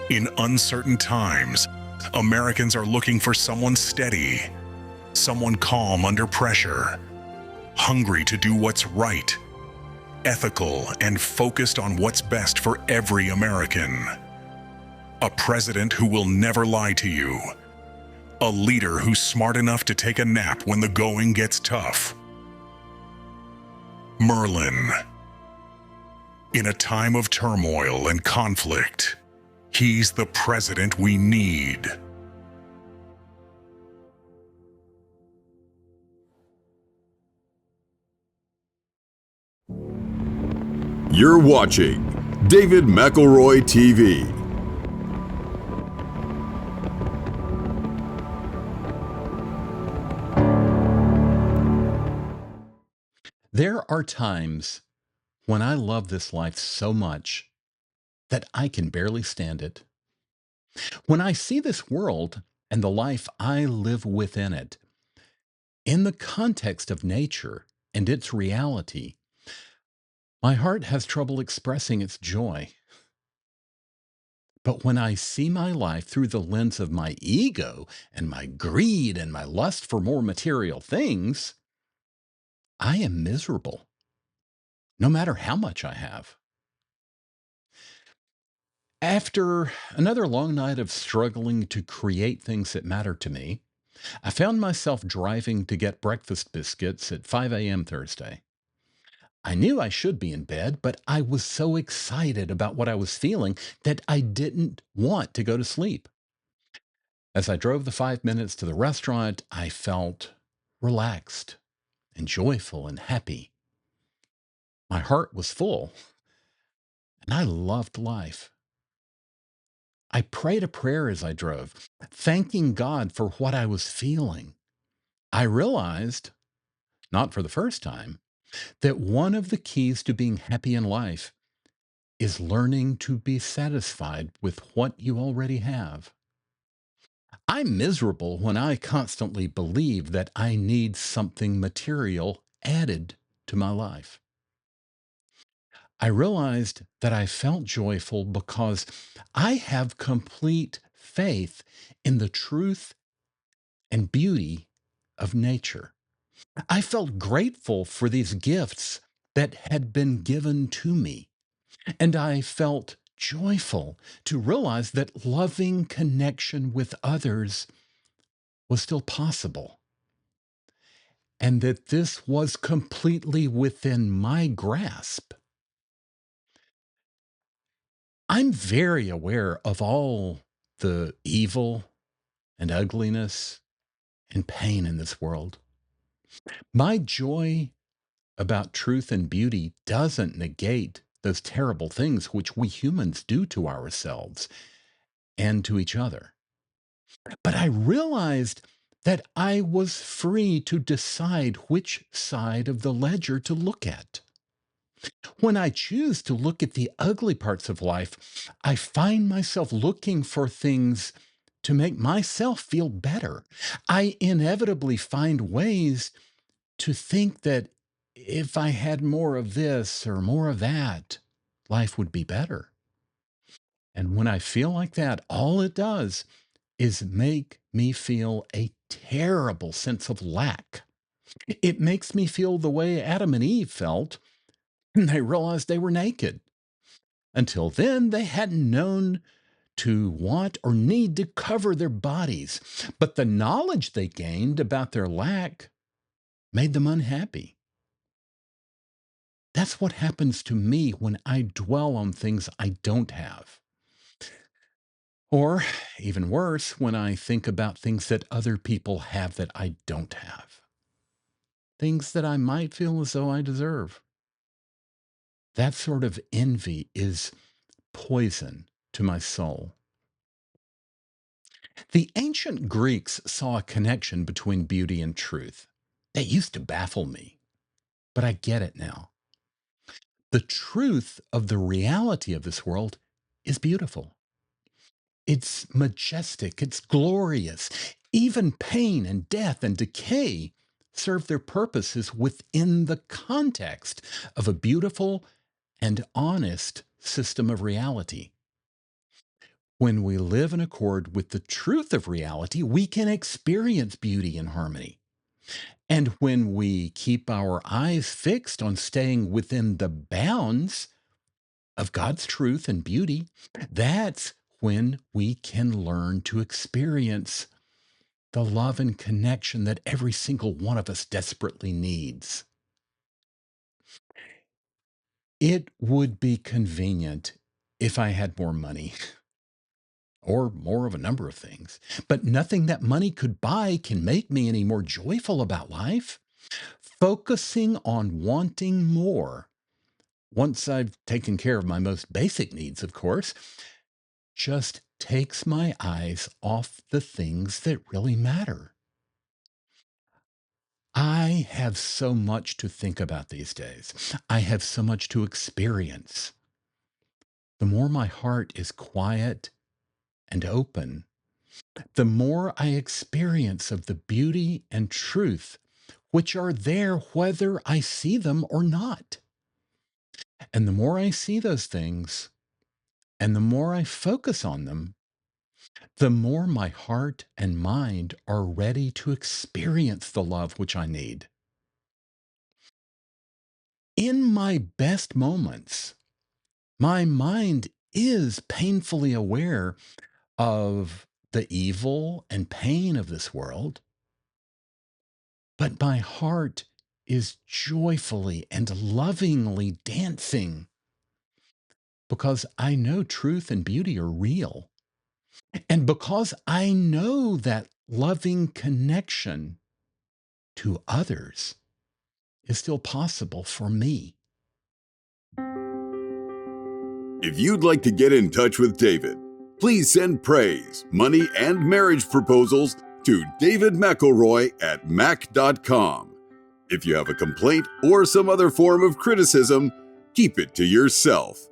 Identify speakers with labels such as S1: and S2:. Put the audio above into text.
S1: In uncertain times, Americans are looking for someone steady, someone calm under pressure, hungry to do what's right, ethical, and focused on what's best for every American. A president who will never lie to you. A leader who's smart enough to take a nap when the going gets tough. Merlin. In a time of turmoil and conflict, he's the president we need.
S2: You're watching David McElroy TV.
S3: There are times when I love this life so much that I can barely stand it. When I see this world and the life I live within it, in the context of nature and its reality, my heart has trouble expressing its joy. But when I see my life through the lens of my ego and my greed and my lust for more material things, I am miserable, no matter how much I have. After another long night of struggling to create things that matter to me, I found myself driving to get breakfast biscuits at 5 a.m. Thursday. I knew I should be in bed, but I was so excited about what I was feeling that I didn't want to go to sleep. As I drove the 5 minutes to the restaurant, I felt relaxed and joyful and happy. My heart was full, and I loved life. I prayed a prayer as I drove, thanking God for what I was feeling. I realized, not for the first time, that one of the keys to being happy in life is learning to be satisfied with what you already have. I'm miserable when I constantly believe that I need something material added to my life. I realized that I felt joyful because I have complete faith in the truth and beauty of nature. I felt grateful for these gifts that had been given to me, and I felt joyful to realize that loving connection with others was still possible, and that this was completely within my grasp. I'm very aware of all the evil and ugliness and pain in this world. My joy about truth and beauty doesn't negate those terrible things which we humans do to ourselves and to each other. But I realized that I was free to decide which side of the ledger to look at. When I choose to look at the ugly parts of life, I find myself looking for things to make myself feel better. I inevitably find ways to think that if I had more of this or more of that, life would be better. And when I feel like that, all it does is make me feel a terrible sense of lack. It makes me feel the way Adam and Eve felt when they realized they were naked. Until then, they hadn't known to want or need to cover their bodies. But the knowledge they gained about their lack made them unhappy. That's what happens to me when I dwell on things I don't have. Or, even worse, when I think about things that other people have that I don't have. Things that I might feel as though I deserve. That sort of envy is poison to my soul. The ancient Greeks saw a connection between beauty and truth. That used to baffle me, but I get it now. The truth of the reality of this world is beautiful. It's majestic, it's glorious. Even pain and death and decay serve their purposes within the context of a beautiful and honest system of reality. When we live in accord with the truth of reality, we can experience beauty and harmony. And when we keep our eyes fixed on staying within the bounds of God's truth and beauty, that's when we can learn to experience the love and connection that every single one of us desperately needs. It would be convenient if I had more money or more of a number of things, but nothing that money could buy can make me any more joyful about life. Focusing on wanting more, once I've taken care of my most basic needs, of course, just takes my eyes off the things that really matter. I have so much to think about these days. I have so much to experience. The more my heart is quiet and open, the more I experience of the beauty and truth which are there whether I see them or not. And the more I see those things and the more I focus on them, the more my heart and mind are ready to experience the love which I need. In my best moments, my mind is painfully aware of the evil and pain of this world, but my heart is joyfully and lovingly dancing because I know truth and beauty are real. And because I know that loving connection to others is still possible for me.
S2: If you'd like to get in touch with David, please send praise, money, and marriage proposals to David McElroy at mac.com. If you have a complaint or some other form of criticism, keep it to yourself.